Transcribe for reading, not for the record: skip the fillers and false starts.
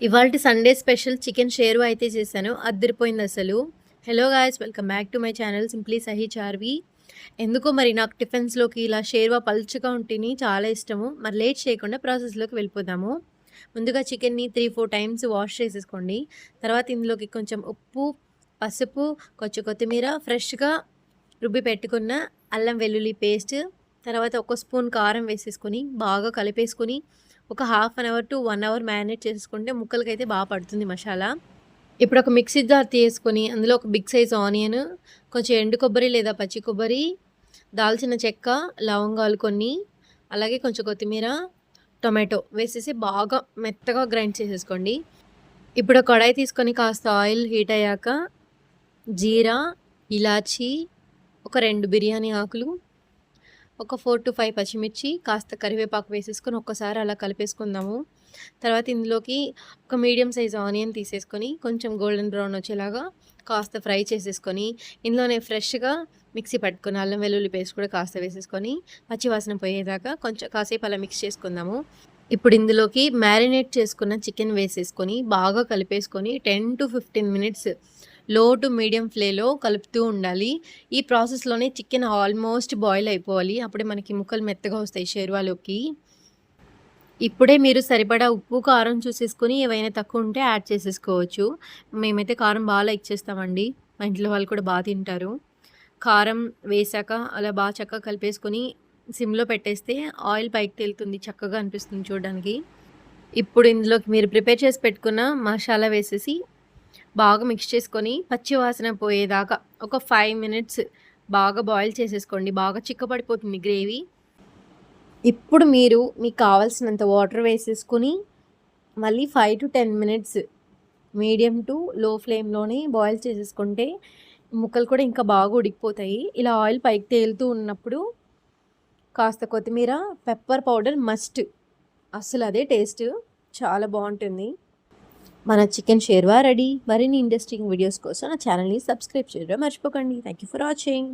ఇవాల్టి Sunday special chicken sherwa అయితే చేశాను. అద్దిరిపోయింది అసలు. Hello guys, welcome back to my channel simply Sahih Charvi. ఎందుకో మరి నాకు టిఫిన్స్‌లోకి ఇలా షేర్వా పల్చగా ఉంటేని చాలా ఇష్టము. మరి లేట్ చేయకుండా ప్రాసెస్‌లోకి వెళ్ళిపోదాము. ముందుగా చికెన్‌ని 3, 4 టైమ్స్ వాష్ చేసేసుకోండి. తర్వాత ఇందులోకి కొంచెం ఉప్పు, పసుపు, కొంచెం కొత్తిమీర, ఫ్రెష్‌గా రుబ్బి పెట్టుకున్న అల్లం వెల్లుల్లి పేస్ట్, తర్వాత ఒక స్పూన్ కారం వేసేసుకొని బాగా కలిపేసుకొని ఒక half an hour to 1 hour marinate చేసుకుంటే ముక్కలకైతే బాగా పడుతుంది మసాలా. ఇప్పుడు ఒక మిక్సీ జార్ తీసుకొని అందులో ఒక బిగ్ సైజ్ ఆనియన్, కొంచెం ఎండు కొబ్బరి లేదా పచ్చి కొబ్బరి, దాల్చిన చెక్క, లవంగాలు కొన్ని, అలాగే కొంచెం కొత్తిమీర, టొమాటో వేసేసి బాగా మెత్తగా గ్రైండ్ చేసేసుకోండి. ఇప్పుడు కడాయి తీసుకొని కాస్త ఆయిల్ హీట్ అయ్యాక జీరా, ఇలాచీ, ఒక 2 బిర్యానీ ఆకులు, ఒక 4-5 పచ్చిమిర్చి, కాస్త కరివేపాకు వేసేసుకొని ఒక్కసారి అలా కలిపేసుకుందాము. తర్వాత ఇందులోకి ఒక మీడియం సైజ్ ఆనియన్ తీసేసుకొని కొంచెం గోల్డెన్ బ్రౌన్ వచ్చేలాగా కాస్త ఫ్రై చేసేసుకొని ఇందులోనే ఫ్రెష్‌గా మిక్సీ పట్టుకున్న అల్లం వెల్లుల్లి పేస్ట్ కూడా కాస్త వేసేసుకొని పచ్చివాసన పోయేదాకా కొంచెం కాసేపు అలా మిక్స్ చేసుకుందాము. ఇప్పుడు ఇందులోకి మ్యారినేట్ చేసుకున్న చికెన్ వేసేసుకొని బాగా కలిపేసుకొని 10-15 మినిట్స్ లో టు మీడియం ఫ్లేమ్‌లో కలుపుతూ ఉండాలి. ఈ ప్రాసెస్‌లోనే చికెన్ ఆల్మోస్ట్ బాయిల్ అయిపోవాలి. అప్పుడే మనకి ముక్కలు మెత్తగా వస్తాయి షేర్వాలోకి. ఇప్పుడే మీరు సరిపడా ఉప్పు, కారం చూసేసుకొని ఏవైనా తక్కువ ఉంటే యాడ్ చేసేసుకోవచ్చు. మేమైతే కారం బాగా లైక్ చేస్తామండి. మా ఇంట్లో వాళ్ళు కూడా బాగా తింటారు. కారం వేశాక అలా బాగా చక్కగా కలిపేసుకొని సిమ్‌లో పెట్టేస్తే ఆయిల్ పైకి తేలుతుంది. చక్కగా అనిపిస్తుంది చూడడానికి. ఇప్పుడు ఇందులోకి మీరు ప్రిపేర్ చేసి పెట్టుకున్న మసాలా వేసేసి బాగా మిక్స్ చేసుకొని పచ్చి వాసన పోయేదాకా ఒక 5 మినిట్స్ బాగా బాయిల్ చేసేసుకోండి. బాగా చిక్కపడిపోతుంది గ్రేవీ. ఇప్పుడు మీరు మీకు కావాల్సినంత వాటర్ వేసేసుకొని మళ్ళీ 5-10 మినిట్స్ మీడియం టు లో ఫ్లేమ్‌లోనే బాయిల్ చేసేసుకుంటే ముక్కలు కూడా ఇంకా బాగా ఉడికిపోతాయి. ఇలా ఆయిల్ పైకి తేలుతూ ఉన్నప్పుడు కాస్త కొత్తిమీర, పెప్పర్ పౌడర్ మస్ట్. అస్సలు అదే టేస్ట్. చాలా బాగుంటుంది. మన చికెన్ షేర్వా రెడీ. మరిన్ని ఇంట్రెస్టింగ్ వీడియోస్ కోసం నా ఛానల్ని సబ్స్క్రైబ్ చేయడం మర్చిపోకండి. Thank you for watching.